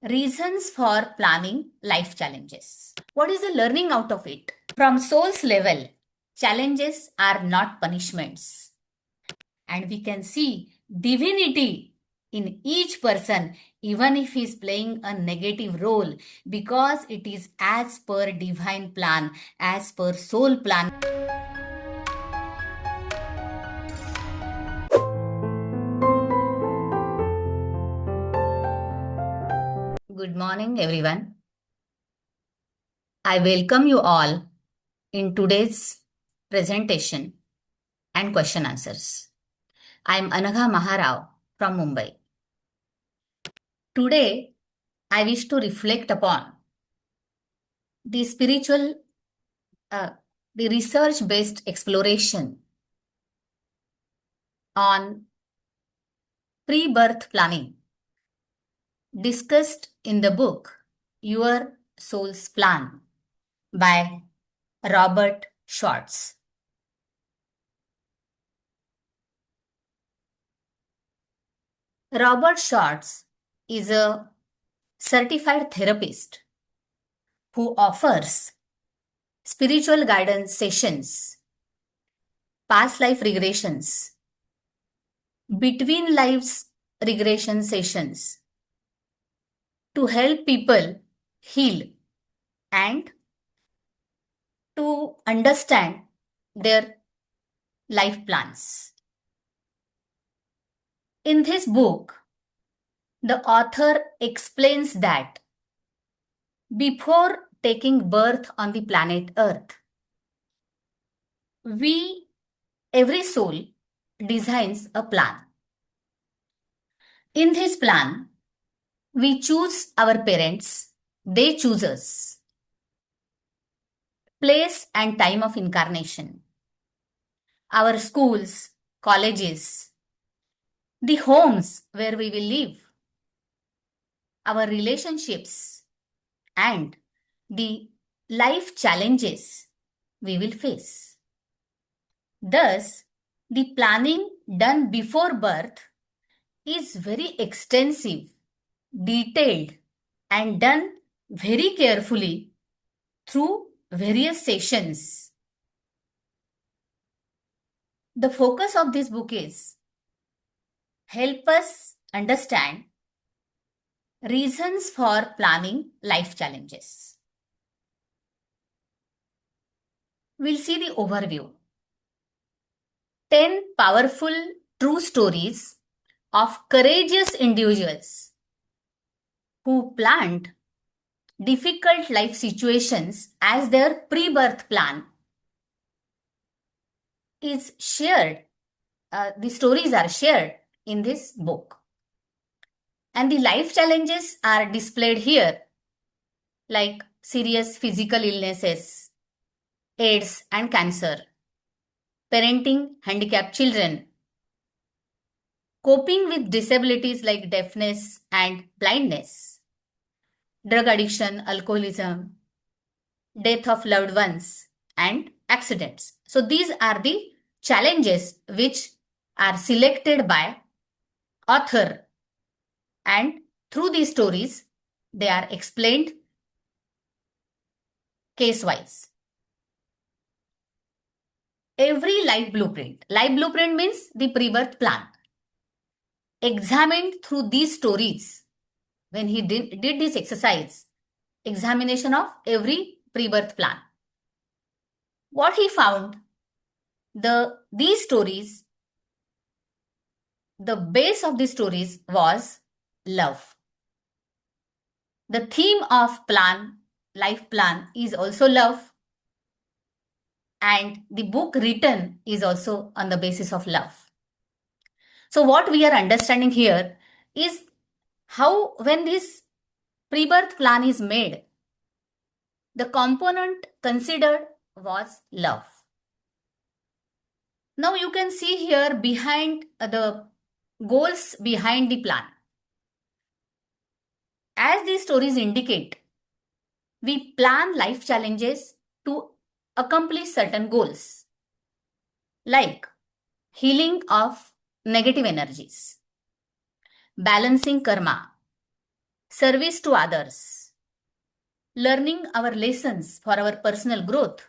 Reasons for planning life challenges. What is the learning out of it? From soul's level, challenges are not punishments. And we can see divinity in each person, even if he is playing a negative role, because it is as per divine plan, as per soul plan. Good morning, everyone. I welcome you all in today's presentation and question answers. I am Anagha Maharao from Mumbai. Today, I wish to reflect upon the spiritual, the research-based exploration on pre-birth planning discussed in the book Your Soul's Plan by Robert Schwartz. Robert Schwartz is a certified therapist who offers spiritual guidance sessions, past life regressions, between lives regression sessions to help people heal and to understand their life plans. In this book, the author explains that before taking birth on the planet Earth, every soul designs a plan. In this plan, we choose our parents, they choose us. Place and time of incarnation, our schools, colleges, the homes where we will live, our relationships, and the life challenges we will face. Thus, the planning done before birth is very extensive, detailed, and done very carefully through various sessions. The focus of this book is help us understand reasons for planning life challenges. We'll see the overview. 10 powerful true stories of courageous individuals who planned difficult life situations as their pre-birth plan is shared. The stories are shared in this book. And the life challenges are displayed here, like serious physical illnesses, AIDS and cancer, parenting handicapped children, coping with disabilities like deafness and blindness, drug addiction, alcoholism, death of loved ones, and accidents. So these are the challenges which are selected by author, and through these stories they are explained case-wise. Every life blueprint means the pre-birth plan, examined through these stories. When he did this exercise, examination of every pre-birth plan, what he found, these stories, the base of these stories was love. The theme of life plan is also love, and the book written is also on the basis of love. So what we are understanding here is how, when this pre-birth plan is made, the component considered was love. Now you can see here behind the goals behind the plan. As these stories indicate, we plan life challenges to accomplish certain goals, like healing of negative energies, balancing karma, service to others, learning our lessons for our personal growth,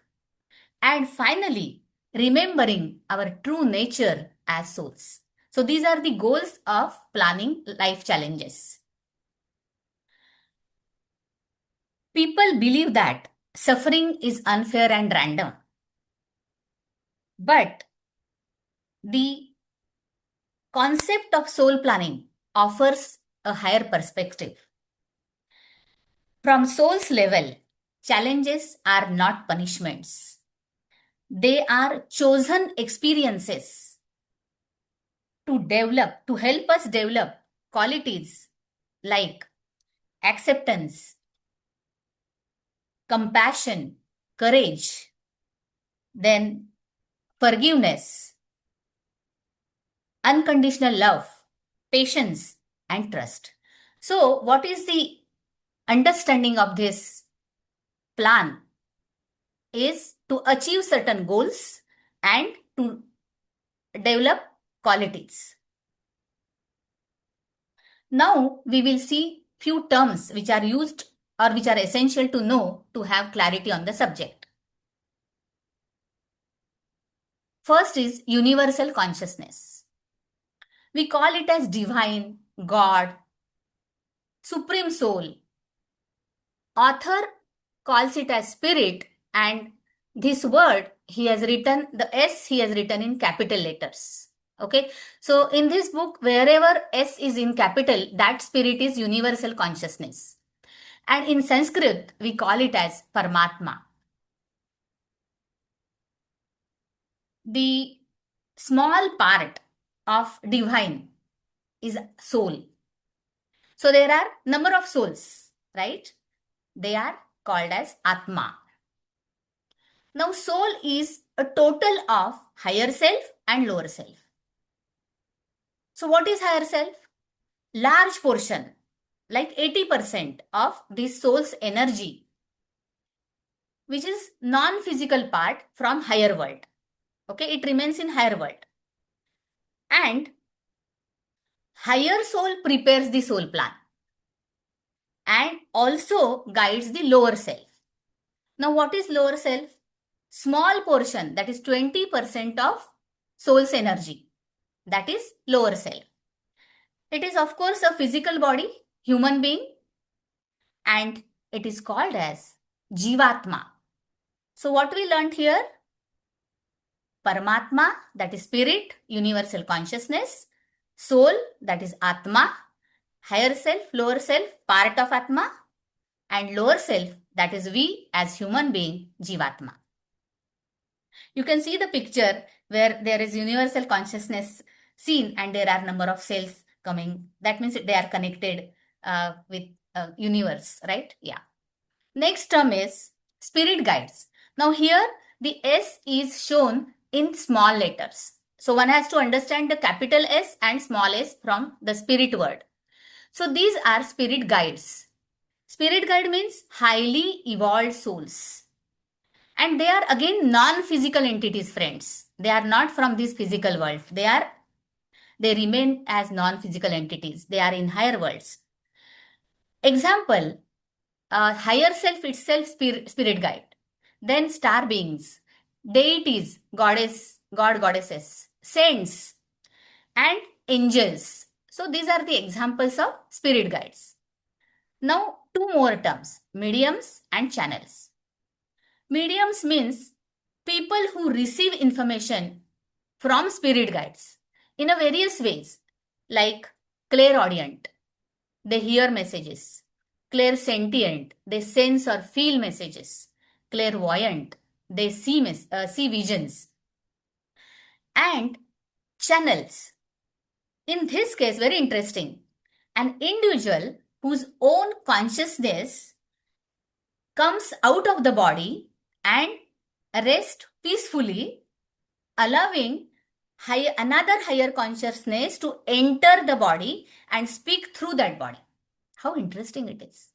and finally, remembering our true nature as souls. So, these are the goals of planning life challenges. People believe that suffering is unfair and random. But the concept of soul planning offers a higher perspective. From soul's level, challenges are not punishments. They are chosen experiences to help us develop qualities like acceptance, compassion, courage, then forgiveness, unconditional love, patience, and trust. So, what is the understanding of this plan? Is to achieve certain goals and to develop qualities. Now, we will see few terms which are used or which are essential to know to have clarity on the subject. First is universal consciousness. We call it as divine, God, supreme soul. Author calls it as spirit, and this word he has written, the S he has written in capital letters. Okay, so in this book, wherever S is in capital, that spirit is universal consciousness. And in Sanskrit, we call it as Paramatma. The small part of divine is soul. So there are number of souls, right? They are called as Atma. Now soul is a total of higher self and lower self. So what is higher self? Large portion, like 80% of this soul's energy, which is non-physical part from higher world. Okay, it remains in higher world. And higher soul prepares the soul plan and also guides the lower self. Now, what is lower self? Small portion, that is 20% of soul's energy. That is lower self. It is, of course, a physical body, human being, and it is called as Jivatma. So, what we learned here? Paramatma, that is spirit, universal consciousness. Soul, that is Atma. Higher self, lower self, part of Atma. And lower self, that is we as human being, Jivatma. You can see the picture where there is universal consciousness seen and there are number of cells coming. That means they are connected with universe, right? Yeah. Next term is spirit guides. Now here the S is shown in small letters. So one has to understand the capital S and small s from the spirit word. So these are spirit guides. Spirit guide means highly evolved souls. And they are again non-physical entities, friends. They are not from this physical world. They remain as non-physical entities. They are in higher worlds. Example, higher self itself, spirit guide. Then star beings, deities, goddesses, saints, and angels. So these are the examples of spirit guides. Now, two more terms, mediums and channels. Mediums means people who receive information from spirit guides in a various ways, like clairaudient, they hear messages, clairsentient, they sense or feel messages, clairvoyant, they see visions, and channels. In this case, very interesting, an individual whose own consciousness comes out of the body and rest peacefully, allowing another higher consciousness to enter the body and speak through that body. How interesting it is.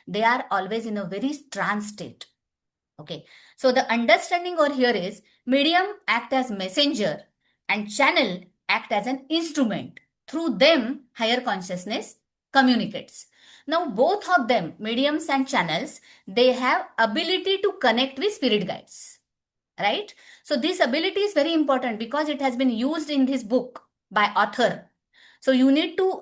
They are always in a very trance state. Okay, so the understanding over here is medium act as messenger and channel act as an instrument. Through them, higher consciousness communicates. Now both of them, mediums and channels, they have ability to connect with spirit guides, right? So this ability is very important because it has been used in this book by author. So you need to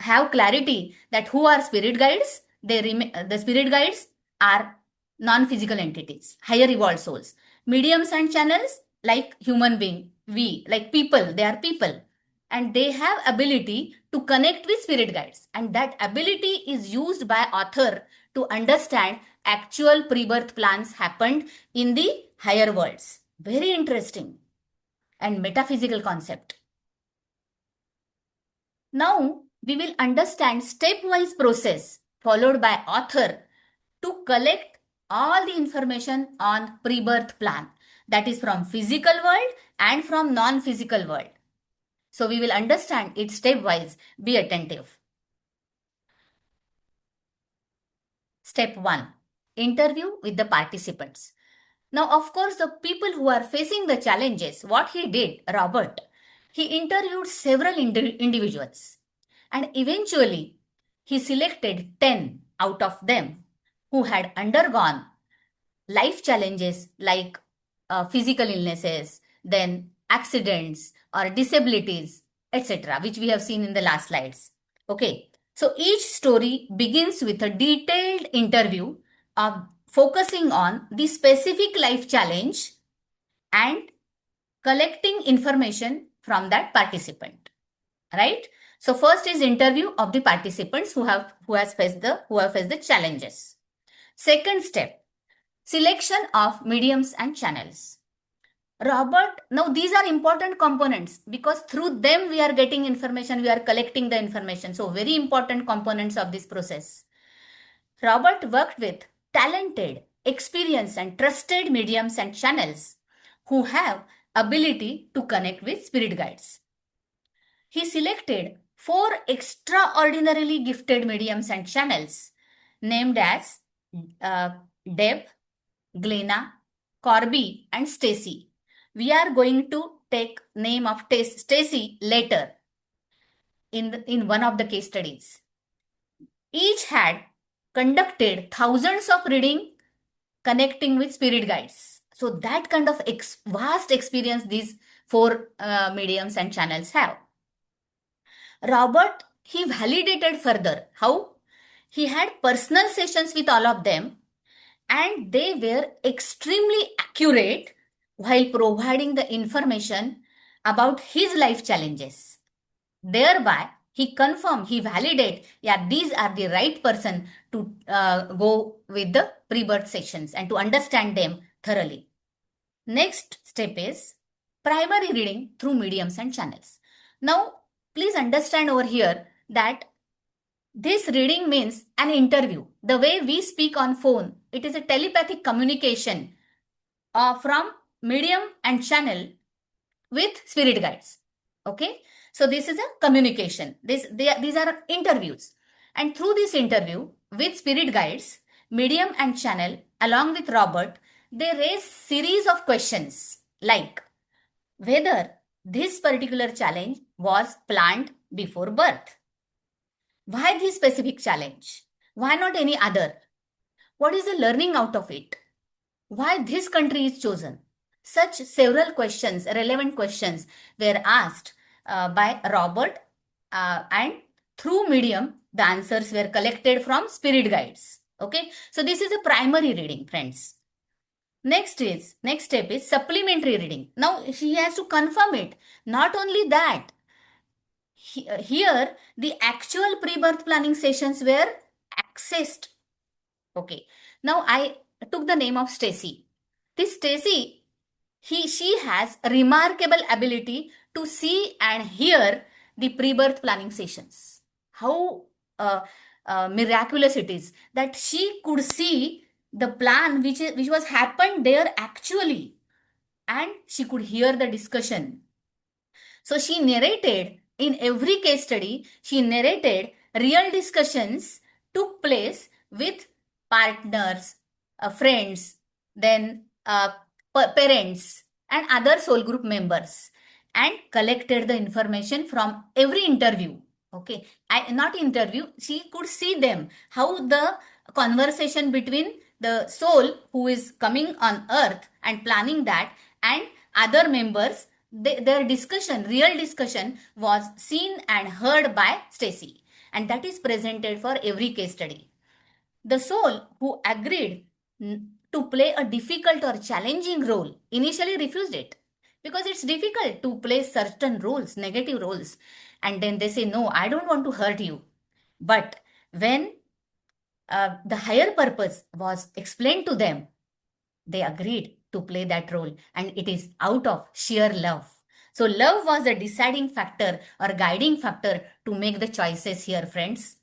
have clarity that who are spirit guides. The spirit guides are non-physical entities, higher evolved souls. Mediums and channels, like human being, we, like people, they are people, and they have ability to connect with spirit guides, and that ability is used by author to understand actual pre-birth plans happened in the higher worlds. Very interesting and metaphysical concept. Now we will understand stepwise process followed by author to collect all the information on pre-birth plan, that is from physical world and from non-physical world. So we will understand it stepwise. Be attentive. Step 1. Interview with the participants. Now, of course, the people who are facing the challenges, what he did, Robert, he interviewed several individuals, and eventually he selected 10 out of them who had undergone life challenges like physical illnesses, then accidents or disabilities, etc., which we have seen in the last slides. Okay, so each story begins with a detailed interview of focusing on the specific life challenge and collecting information from that participant, right? So first is interview of the participants who have faced the challenges. Second step, selection of mediums and channels. Robert, now these are important components because through them we are getting information, we are collecting the information. So very important components of this process. Robert worked with talented, experienced and trusted mediums and channels who have ability to connect with spirit guides. He selected 4 extraordinarily gifted mediums and channels named as Deb, Glenna, Corby and Stacy. We are going to take name of Stacy later in one of the case studies. Each had conducted thousands of reading connecting with spirit guides. So that kind of vast experience these 4 mediums and channels have. Robert, he validated further. How? He had personal sessions with all of them and they were extremely accurate while providing the information about his life challenges. Thereby, he confirmed, he validated, yeah, these are the right person to go with the pre-birth sessions and to understand them thoroughly. Next step is primary reading through mediums and channels. Now, please understand over here that this reading means an interview. The way we speak on phone, it is a telepathic communication from medium and channel with spirit guides. Okay, so this is a communication. These are interviews, and through this interview with spirit guides, medium and channel, along with Robert, they raise series of questions like whether this particular challenge was planned before birth. Why this specific challenge? Why not any other? What is the learning out of it? Why this country is chosen? Such several questions, relevant questions, were asked by Robert, and through medium, the answers were collected from spirit guides. Okay, so this is a primary reading, friends. Next step is supplementary reading. Now he has to confirm it. Not only that, here the actual pre-birth planning sessions were accessed. Okay, now I took the name of Stacy. This Stacy, she has a remarkable ability to see and hear the pre-birth planning sessions. How miraculous it is that she could see the plan which was happened there actually, and she could hear the discussion. So she narrated in every case study, she narrated real discussions took place with partners, friends, then parents and other soul group members, and collected the information from every interview. Okay, not interview, she could see them, how the conversation between the soul who is coming on earth and planning that, and other members, their discussion, real discussion, was seen and heard by Stacy, and that is presented for every case study. The soul who agreed to play a difficult or challenging role initially refused it, because it's difficult to play certain roles, negative roles. And then they say, no, I don't want to hurt you. But when the higher purpose was explained to them, they agreed to play that role, and it is out of sheer love. So, love was a deciding factor or guiding factor to make the choices here, friends.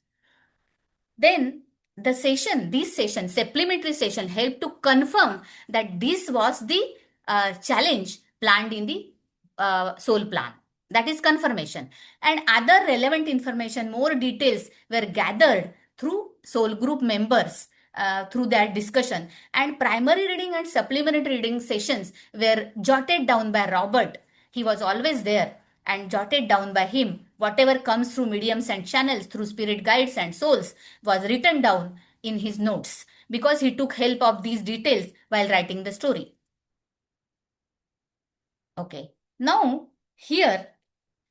Then this session, supplementary session, helped to confirm that this was the challenge planned in the soul plan. That is confirmation. And other relevant information, more details were gathered through soul group members through that discussion. And primary reading and supplementary reading sessions were jotted down by Robert. He was always there, and jotted down by him. Whatever comes through mediums and channels, through spirit guides and souls, was written down in his notes, because he took help of these details while writing the story. Okay. Now, here,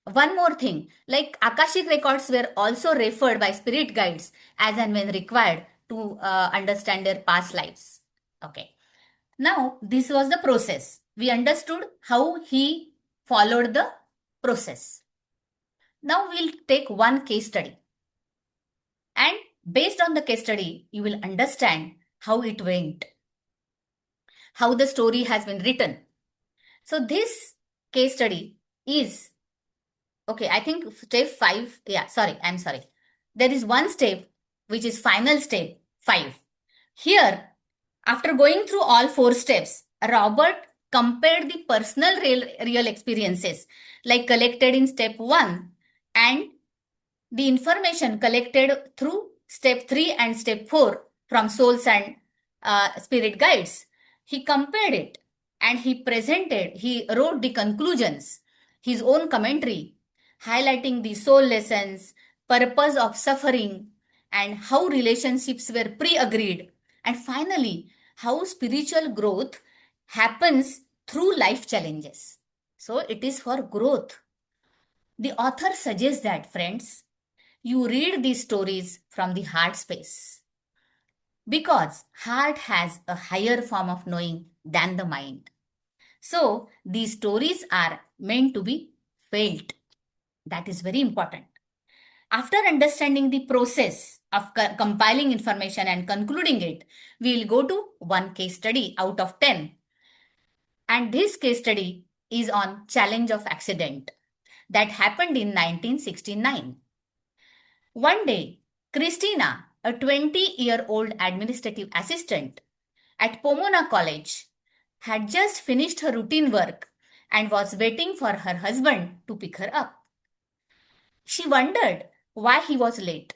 one more thing, like Akashic records were also referred by spirit guides as and when required to understand their past lives. Okay. Now, this was the process. We understood how he followed the process. Now we'll take one case study. And based on the case study, you will understand how it went, how the story has been written. So this case study is, okay, I think step 5. Yeah, sorry, I'm sorry. There is one step, which is final step 5. Here, after going through all 4 steps, Robert compared the personal real experiences like collected in step 1 and the information collected through step 3 and step 4 from souls and spirit guides. He compared it and he wrote the conclusions, his own commentary, highlighting the soul lessons, purpose of suffering, and how relationships were pre-agreed, and finally, how spiritual growth happens through life challenges. So it is for growth. The author suggests that, friends, you read these stories from the heart space, because heart has a higher form of knowing than the mind. So these stories are meant to be felt. That is very important. After understanding the process of compiling information and concluding it, we will go to one case study out of 10. And this case study is on challenge of accident that happened in 1969. One day, Christina, a 20-year-old administrative assistant at Pomona College, had just finished her routine work and was waiting for her husband to pick her up. She wondered why he was late.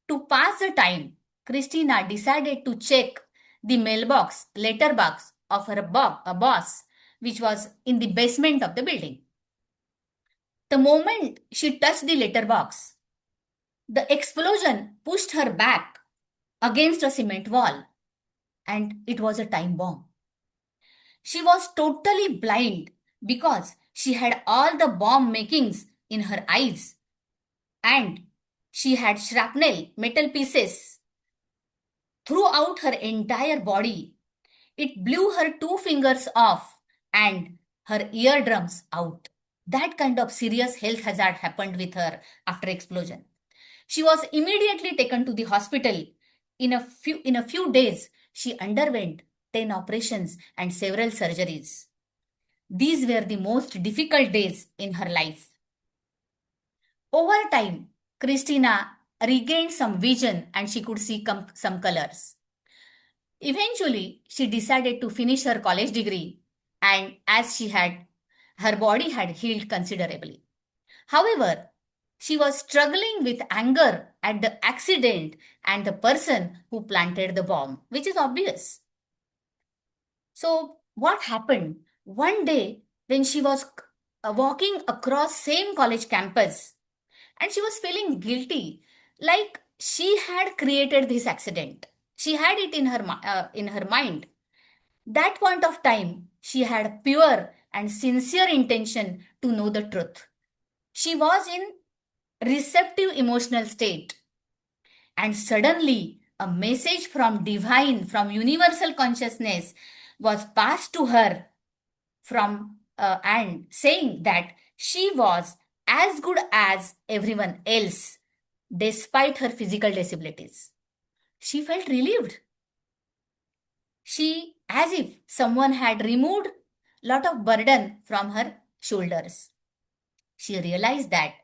To pass the time, Christina decided to check the letterbox of her boss, which was in the basement of the building. The moment she touched the letterbox, the explosion pushed her back against a cement wall, and it was a time bomb. She was totally blind because she had all the bomb makings in her eyes, and she had shrapnel metal pieces throughout her entire body. It blew her 2 fingers off and her eardrums out. That kind of serious health hazard happened with her after explosion. She was immediately taken to the hospital. In a few days, she underwent 10 operations and several surgeries. These were the most difficult days in her life. Over time, Christina regained some vision and she could see some colors. Eventually, she decided to finish her college degree, and her body had healed considerably. However, she was struggling with anger at the accident and the person who planted the bomb, which is obvious. So what happened? One day when she was walking across same college campus, and she was feeling guilty, like she had created this accident. She had it in her mind. That point of time, she had pure and sincere intention to know the truth. She was in receptive emotional state, and suddenly a message from divine, from universal consciousness was passed to her from and saying that she was as good as everyone else despite her physical disabilities. She felt relieved. She, as if someone had removed lot of burden from her shoulders. She realized that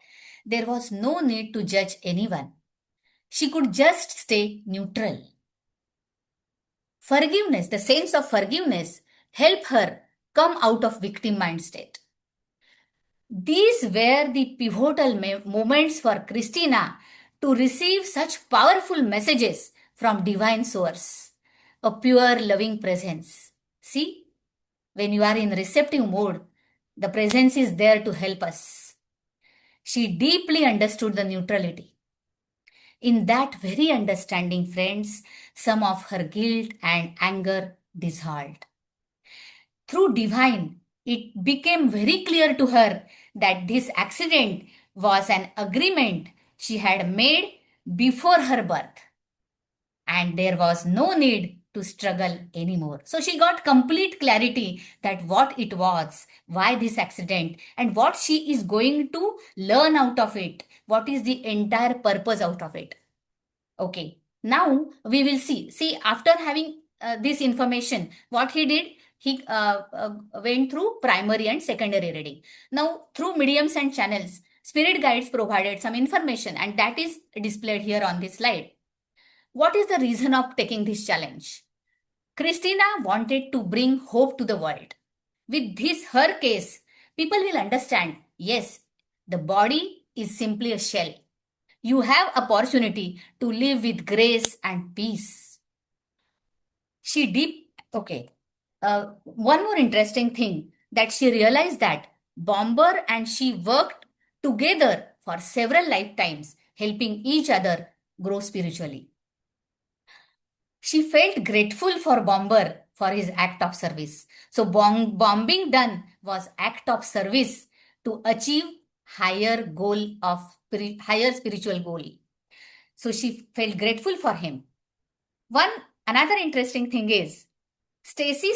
there was no need to judge anyone. She could just stay neutral. Forgiveness, the sense of forgiveness, helped her come out of victim mindset. These were the pivotal moments for Christina to receive such powerful messages from divine source, a pure loving presence. See, when you are in receptive mode, the presence is there to help us. She deeply understood the neutrality. In that very understanding, friends, some of her guilt and anger dissolved. Through divine, it became very clear to her that this accident was an agreement she had made before her birth, and there was no need to struggle anymore. So she got complete clarity that what it was, why this accident, and what she is going to learn out of it, what is the entire purpose out of it. Okay, now we will see. See, after having this information, what he did, he went through primary and secondary reading. Now, through mediums and channels, spirit guides provided some information, and that is displayed here on this slide. What is the reason of taking this challenge? Christina wanted to bring hope to the world. With this, her case, people will understand, yes, the body is simply a shell. You have opportunity to live with grace and peace. Okay. One more interesting thing that she realized that Bomber and she worked together for several lifetimes, helping each other grow spiritually. She felt grateful for Bomber for his act of service. So bombing done was act of service to achieve higher spiritual goal. So she felt grateful for him. Another interesting thing is Stacy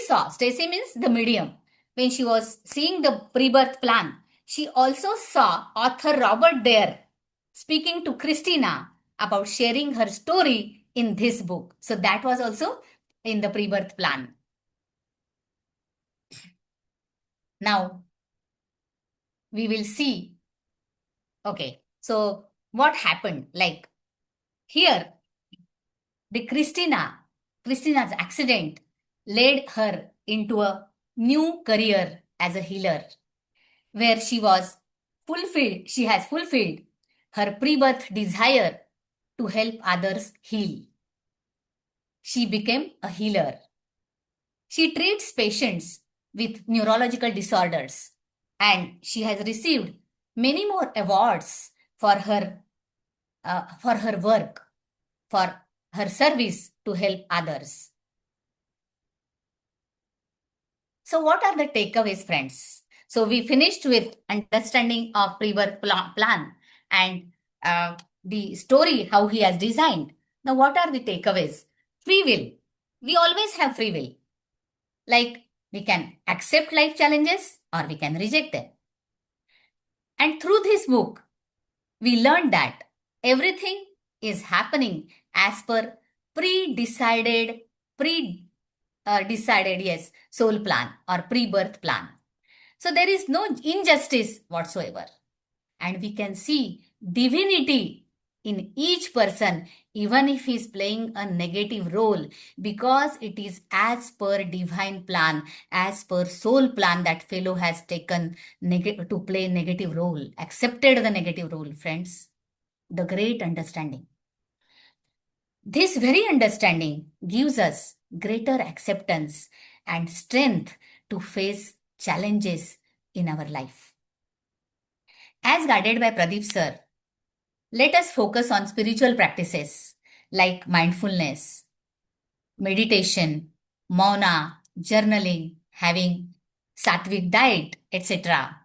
means the medium. When she was seeing the pre-birth plan, she also saw author Robert Dare speaking to Christina about sharing her story in this book. So that was also in the pre-birth plan. Now, we will see. Okay, so what happened? Like here, the Christina's accident led her into a new career as a healer, where she has fulfilled her pre-birth desire to help others heal. She became a healer. She treats patients with neurological disorders, and she has received many more awards for her work, for her service to help others. So what are the takeaways, friends? So we finished with understanding of pre-birth plan and the story, how he has designed. Now, what are the takeaways? Free will. We always have free will. Like we can accept life challenges or we can reject them. And through this book, we learned that everything is happening as per decided, yes, soul plan or pre-birth plan. So there is no injustice whatsoever. And we can see divinity in each person, even if he is playing a negative role, because it is as per divine plan, as per soul plan that fellow has taken to play negative role, accepted the negative role, friends. The great understanding. This very understanding gives us greater acceptance and strength to face challenges in our life. As guided by Pradeep sir, Let us focus on spiritual practices like mindfulness, meditation, mauna, journaling, having sattvic diet, etc.,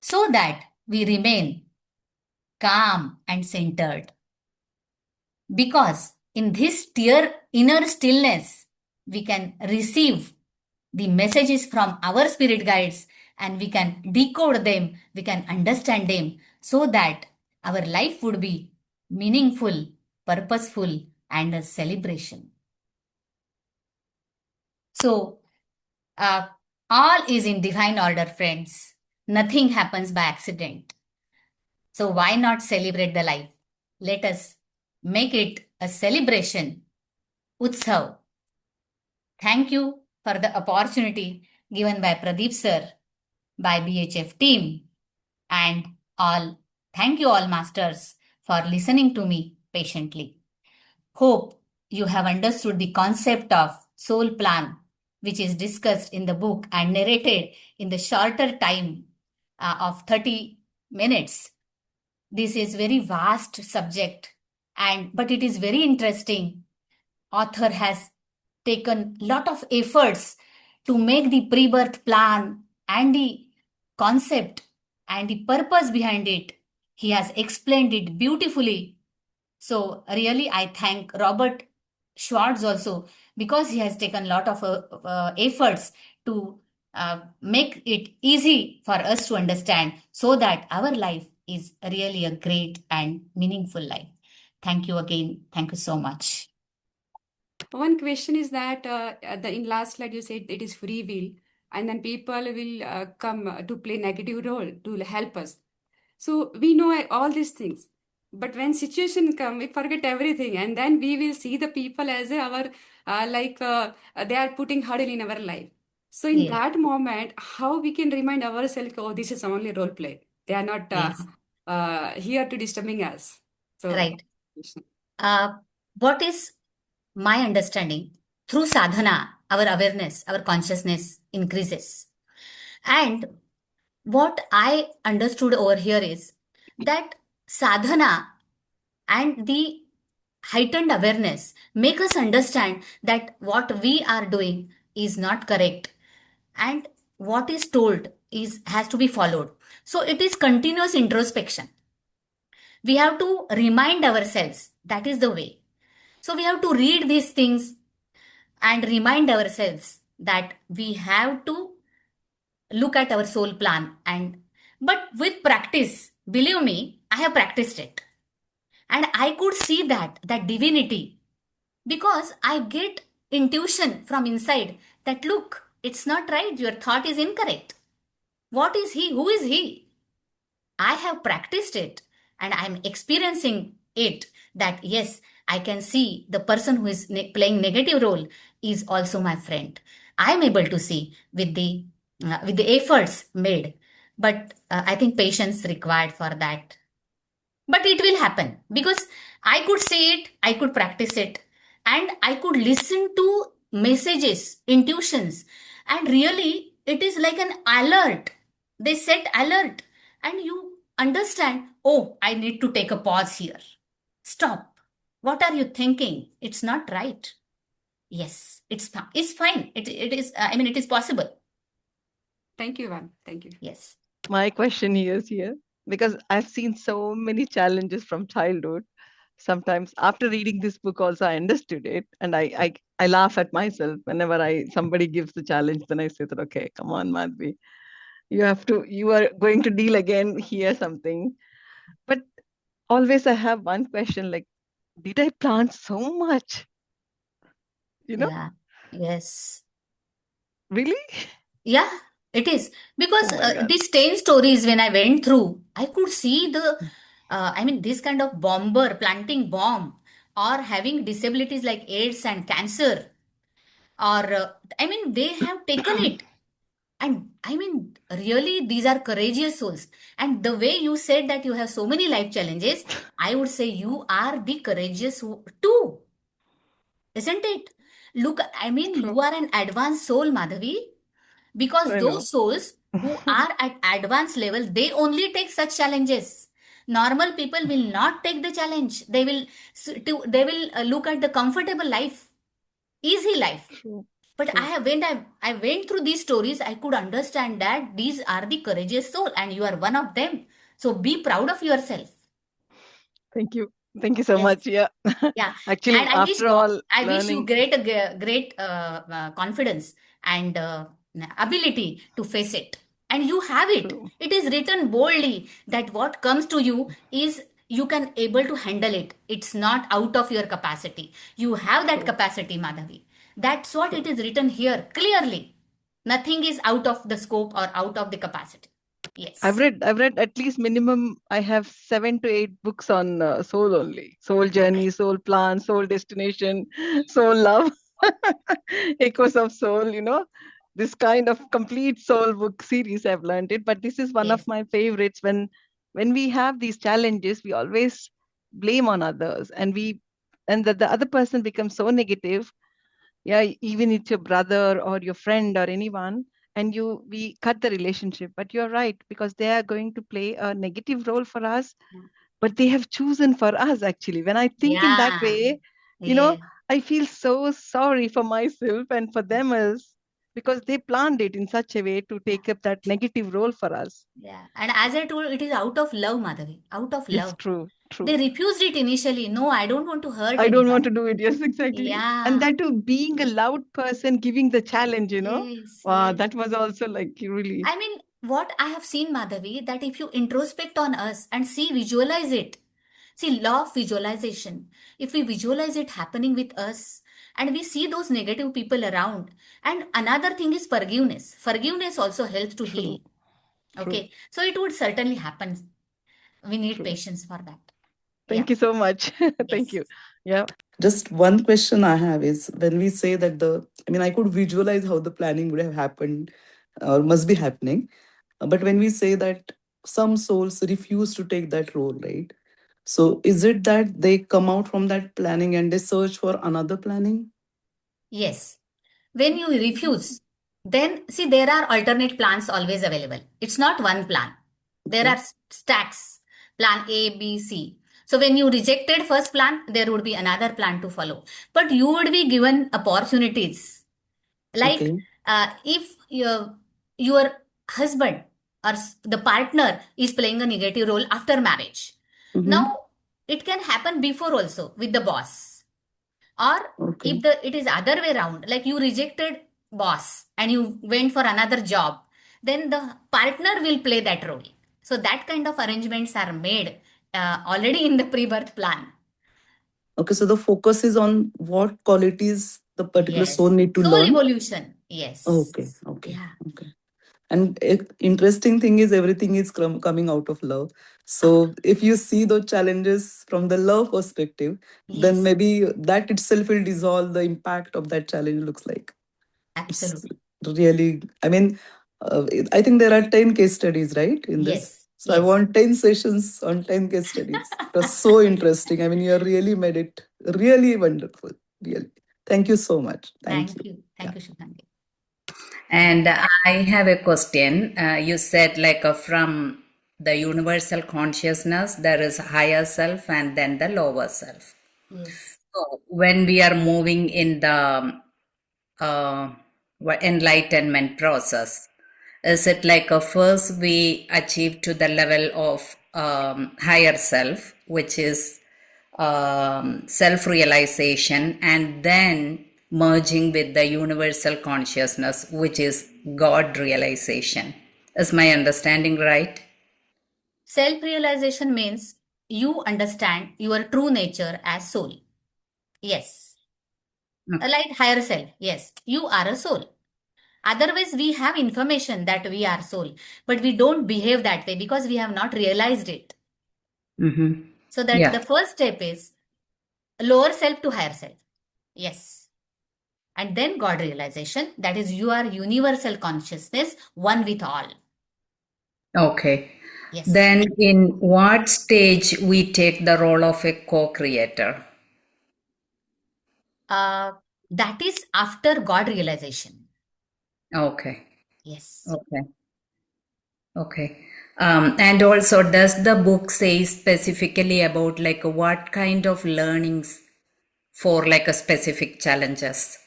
so that we remain calm and centered. Because in this inner stillness, we can receive the messages from our spirit guides and we can decode them, we can understand them so that our life would be meaningful, purposeful, and a celebration. So, uh, all is in divine order, friends. Nothing happens by accident. So, why not celebrate the life? Let us make it a celebration, Utsav. Thank you for the opportunity given by Pradeep sir, by BHF team, and all. Thank you all masters for listening to me patiently. Hope you have understood the concept of soul plan, which is discussed in the book and narrated in the shorter time of 30 minutes. This is very vast subject, and but it is very interesting. Author has taken lot of efforts to make the pre-birth plan and the concept and the purpose behind it. He has explained it beautifully. So really, I thank Robert Schwartz also because he has taken a lot of efforts to make it easy for us to understand so that our life is really a great and meaningful life. Thank you again. Thank you so much. One question is that in last slide you said it is free will, and then people will come to play negative role to help us. So we know all these things, but when situation come, we forget everything, and then we will see the people as our they are putting hurdle in our life. So in Yes. that moment, how we can remind ourselves, oh, this is only role play. They are not Yes. here to disturbing us. So. Right. Uh, what is my understanding? Through sadhana, our awareness, our consciousness increases. And what I understood over here is that sadhana and the heightened awareness make us understand that what we are doing is not correct and what is told is has to be followed. So it is continuous introspection. We have to remind ourselves that is the way. So we have to read these things and remind ourselves that we have to look at our soul plan. And but with practice, believe me, I have practiced it and I could see that divinity because I get intuition from inside that look, it's not right, your thought is incorrect. What is he, who is he? I have practiced it and I'm experiencing it that yes, I can see the person who is playing negative role is also my friend. I'm able to see with the efforts made, but I think patience required for that. But it will happen because I could see it, I could practice it, and I could listen to messages, intuitions, and really it is like an alert. They set alert, and you understand, oh, I need to take a pause here. Stop. What are you thinking? It's not right. Yes, it's fine. It is, I mean, it is possible. Thank you, ma'am. Thank you. Yes. My question is here because I've seen so many challenges from childhood. Sometimes after reading this book, also I understood it, and I laugh at myself whenever I somebody gives the challenge. Then I say that okay, come on, Madhvi, you are going to deal again here something. But always I have one question like, did I plant so much? You know, Yeah. Yes. really? Yeah, it is. Oh Because my God. these 10 stories, when I went through, I could see I mean, this kind of bomber planting bomb or having disabilities like AIDS and cancer, or, I mean, they have taken it. And I mean, really, these are courageous souls. And the way you said that you have so many life challenges, I would say you are the courageous too, isn't it? Look, I mean, True. you are an advanced soul, Madhavi, because I know. those souls who are at advanced level, they only take such challenges. Normal people will not take the challenge. They will look at the comfortable life, easy life. True. But True. I went through these stories, I could understand that these are the courageous soul, and you are one of them. So be proud of yourself. Thank you. Thank you so Yes. much. Yeah. Yeah, Actually, and after all, I wish you learning. great confidence and ability to face it. And you have it. True. It is written boldly that what comes to you is you can able to handle it. It's not out of your capacity. You have that True. capacity, Madhavi. That's what it True. is written here clearly. Nothing is out of the scope or out of the capacity. Yes. I've read at least minimum. I have 7 to 8 books on soul only. Soul journey, soul plan, soul destination, soul love, echoes of soul. This kind of complete soul book series. I've learned it, but this is one of Yes. my favorites. When we have these challenges, we always blame on others, and that the other person becomes so negative. Yeah, even it's your brother or your friend or anyone, and we cut the relationship. But you're right, because they are going to play a negative role for us, but they have chosen for us. Actually, when I think in that Yeah. way, you Yeah. know I feel so sorry for myself and for them, as because they planned it in such a way to take up that negative role for us. Yeah. And as I told, it is out of love, Madhavi. Out of Yes, love. true, They true. refused it initially. No, I don't want to hurt I don't want anyone. to do it. Yes, exactly. And Yeah. that too, being a loud person giving the challenge, Yes. wow, Yes. that was also like really I mean, what I have seen, Madhavi, that if you introspect on us and see, visualize it. See, law of visualization. If we visualize it happening with us and we see those negative people around. And another thing is forgiveness. Forgiveness also helps to heal. true, true, Okay. So it would certainly happen. We need true. patience for that. Yeah. Thank you so much. Thank Yes. you. Yeah, Just one question I have is when we say that I mean, I could visualize how the planning would have happened or must be happening. But when we say that some souls refuse to take that role, right? So is it that they come out from that planning and they search for another planning? Yes. When you refuse, then see, there are alternate plans always available. It's not one plan. There are Okay. stacks, plan A, B, C. So when you rejected first plan, there would be another plan to follow. But you would be given opportunities. Like Okay. if your husband or the partner is playing a negative role after marriage. Mm-hmm. Now, it can happen before also with the boss, or Okay. if it is other way around, like you rejected boss and you went for another job, then the partner will play that role. So that kind of arrangements are made already in the pre-birth plan. Okay. So the focus is on what qualities the particular soul Yes, need to soul learn. evolution. Yes. Okay. Okay. Yeah. Okay. And interesting thing is everything is coming out of love. Ah, So if you see those challenges from the love perspective, then yes, maybe that itself will dissolve the impact of that challenge looks like. It's absolutely. really, I mean, I think there are 10 case studies, right, in this. Yes, So I yes. want 10 sessions on 10 case studies. It was so interesting. I mean, you have really made it really wonderful. Really. Thank you so much. Thank Thank you. you. Yeah. Thank you, Shubhangi. And I have a question. You said, like, from the universal consciousness, there is higher self and then the lower self. Yes. So when we are moving in the uh, enlightenment process, is it like first we achieve to the level of higher self, which is self realization, and then merging with the universal consciousness, which is God realization? Is my understanding right? Self realization means you understand your true nature as soul. Yes. Like higher self. Yes. You are a soul. Otherwise, we have information that we are soul, but we don't behave that way because we have not realized it. Mm-hmm. So that the Yeah. first step is lower self to higher self. Yes. And then God realization, that is, you are universal consciousness, one with all. Okay. Yes. Then in what stage we take the role of a co-creator? Uh, that is after God realization. Okay. Yes. Okay. Okay. And also, does the book say specifically about like what kind of learnings for like a specific challenges?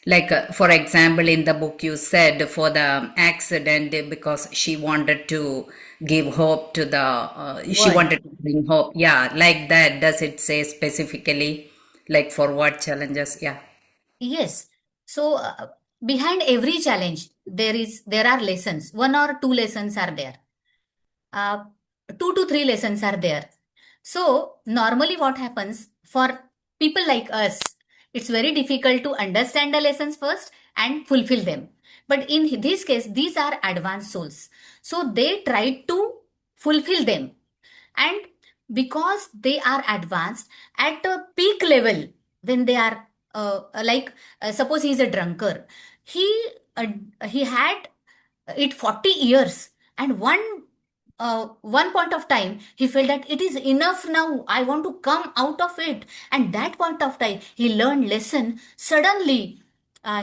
Like, for example, in the book you said for the accident, because she wanted to give hope to the, she World. wanted to bring hope. Yeah, like that. Does it say specifically like for what challenges? Yeah. Yes. So behind every challenge, there are lessons. 1 or 2 lessons are there. 2 to 3 lessons are there. So normally what happens for people like us, it's very difficult to understand the lessons first and fulfill them. But in this case, these are advanced souls. So they try to fulfill them. And because they are advanced at a peak level, when they are suppose he is a drunkard, he uh, he had it 40 years, and one point of time he felt that it is enough now, I want to come out of it, and that point of time he learned lesson. Suddenly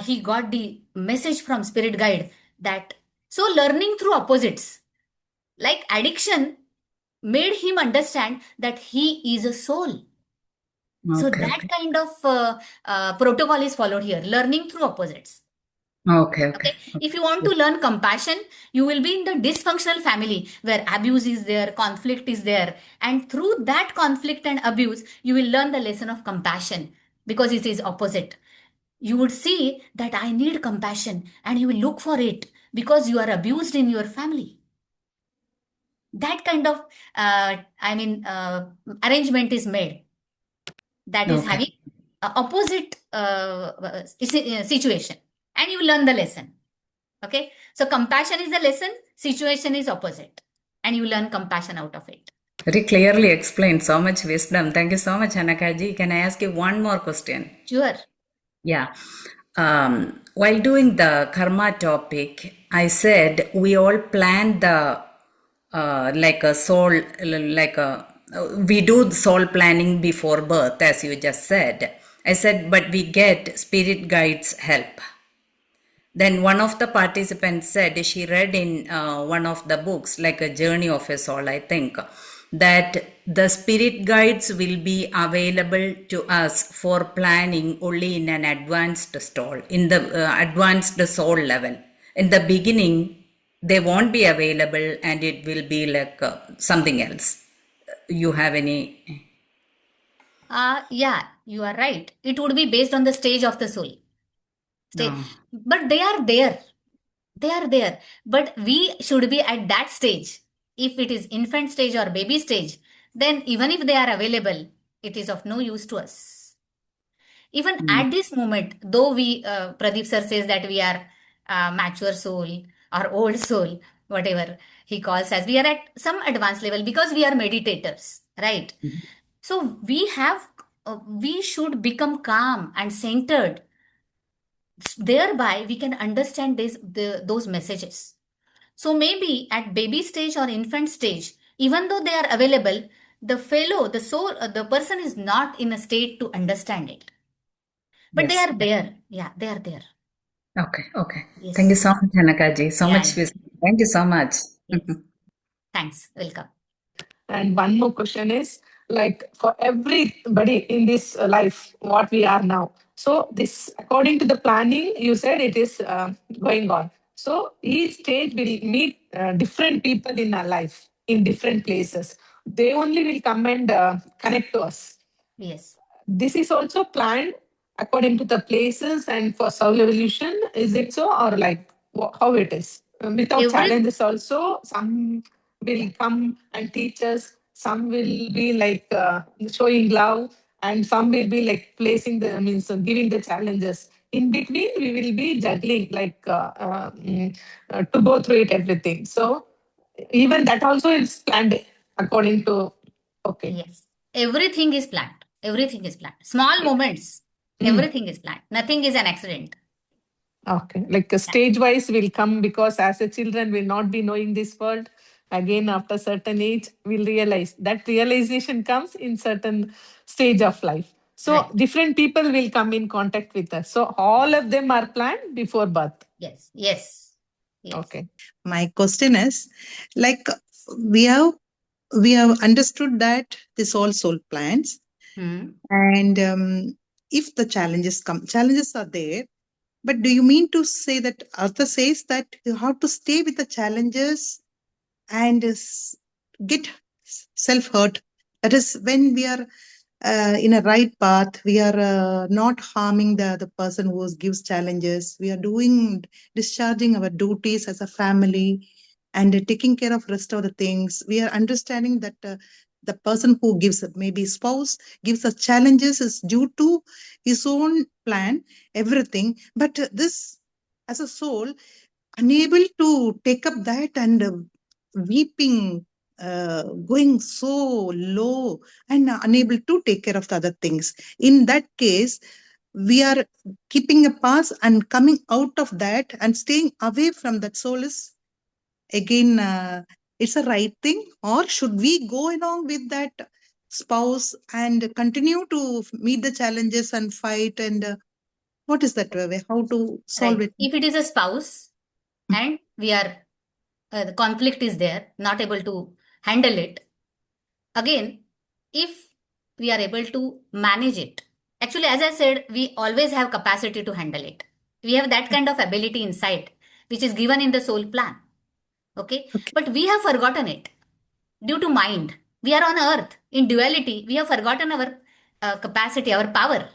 he got the message from spirit guide that, so learning through opposites, like addiction, made him understand that he is a soul. So Okay. that kind of protocol is followed here, learning through opposites. Okay. Okay. If you want to learn compassion, you will be in the dysfunctional family where abuse is there, conflict is there. And through that conflict and abuse, you will learn the lesson of compassion because it is opposite. You would see that I need compassion and you will look for it because you are abused in your family. That kind of, arrangement is made. That is Okay. having opposite situation, and you learn the lesson. Okay, so compassion is the lesson, situation is opposite, and you learn compassion out of it. Very clearly explained. So much wisdom. Thank you so much, Anakaji. Can I ask you one more question? Sure. Yeah. While doing the karma topic, I said we all plan the like a soul, like a we do soul planning before birth, as you just said. I said, but we get spirit guides help. Then one of the participants said she read in one of the books, like a journey of a soul, I think, that the spirit guides will be available to us for planning only in an advanced soul, in the advanced soul level. In the beginning, they won't be available and it will be like something else. You have any? Yeah, you are right. It would be based on the stage of the soul. No. But they are there. They are there. But we should be at that stage. If it is infant stage or baby stage, then even if they are available, it is of no use to us. Even at this moment, though Pradeep sir says that we are mature soul or old soul, whatever he calls us, we are at some advanced level because we are meditators, right? So we should become calm and centered. Thereby, we can understand those messages. So maybe at baby stage or infant stage, even though they are available, the soul, the person is not in a state to understand it. But they Yes. are there. Yeah, they are there. Okay. Yes. Thank you so much, Anakaji. So Yeah, much wisdom. Thank you so much. yes. Thanks. Welcome. And one more question is, like, for everybody in this life, what we are now. So this, according to the planning, you said it is going on. So each stage will meet different people in our life in different places. They only will come and connect to us. Yes. This is also planned according to the places and for soul evolution. Is it so, or like how it is? Without Every challenges, also some will come and teach us. Some will be like showing love, and some will be like placing the means giving the challenges. In between, we will be juggling like to go through it everything. So even that also is planned according to. Okay. yes. Everything is planned. Everything is planned. Small moments. Everything is planned. Nothing is an accident. Okay, like a stage wise will come because as a children will not be knowing this world. Again, after certain age, we'll realize that realization comes in certain stage of life. So Right. different people will come in contact with us. So all of them are planned before birth. Yes. Yes. Yes. Okay. My question is, like, we have understood that this all soul plans, and if the challenges are there. But do you mean to say that Artha says that you have to stay with the challenges and get self-hurt? That is, when we are in a right path, we are not harming the person who gives challenges. We are discharging our duties as a family and taking care of rest of the things. We are understanding that the person who gives, maybe spouse, gives us challenges is due to his own plan, everything. But this, as a soul, unable to take up that and weeping, going so low and unable to take care of the other things. In that case, we are keeping a pass and coming out of that and staying away from that soul is again, it's a right thing, or should we go along with that spouse and continue to meet the challenges and fight? And what is that way? How to solve Right. it? If it is a spouse and we are, the conflict is there, not able to handle it, again, if we are able to manage it, actually, as I said, we always have capacity to handle it. We have that kind of ability inside, which is given in the soul plan. Okay. But we have forgotten it due to mind. We are on earth in duality. We have forgotten our capacity, our power.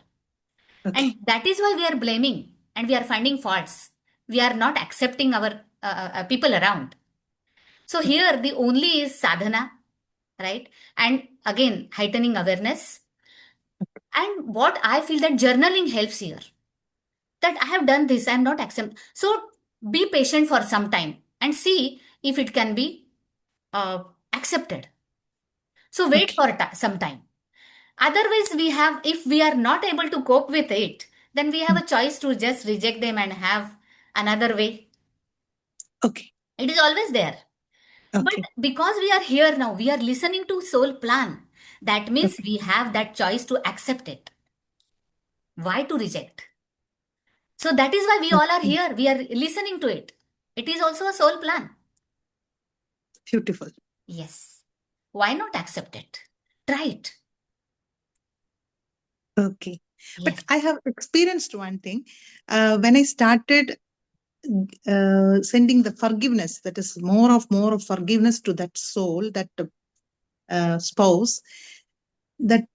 And that is why we are blaming and we are finding faults. We are not accepting our people around. So here the only is sadhana, right? And again, heightening awareness. And what I feel that journaling helps here. That I have done this, I am not accept. So be patient for some time and see if it can be accepted. So wait for some time. Otherwise, if we are not able to cope with it, then we have a choice to just reject them and have another way. Okay. It is always there. Okay. But because we are here now, we are listening to soul plan. That means we have that choice to accept it. Why to reject? So that is why we all are here. We are listening to it. It is also a soul plan. Beautiful. Yes. Why not accept it? Try it. Okay. Yes. But I have experienced one thing. When I started sending the forgiveness, that is more of forgiveness to that soul, that spouse, that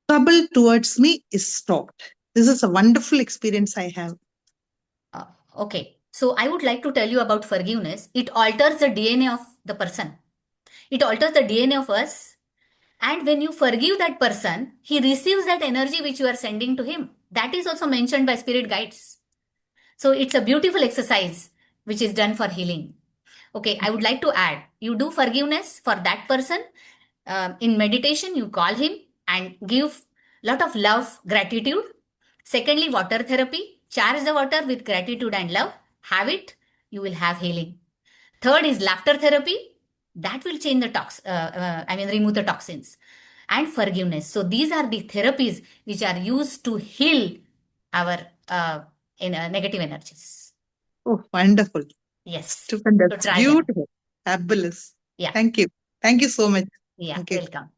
trouble towards me is stopped. This is a wonderful experience I have. Okay. So I would like to tell you about forgiveness. It alters the DNA of the person. It alters the DNA of us. And when you forgive that person, he receives that energy which you are sending to him. That is also mentioned by spirit guides. So it's a beautiful exercise which is done for healing. Okay, I would like to add, you do forgiveness for that person. In meditation, you call him and give lot of love, gratitude. Secondly, water therapy. Charge the water with gratitude and love. Have it, you will have healing. Third is laughter therapy. That will change the remove the toxins. And forgiveness. So these are the therapies which are used to heal our negative energies. Oh, wonderful. Yes. Stupendous. So try them. Beautiful. Fabulous. Yeah. Thank you. Thank you so much. Yeah, Thank you. welcome.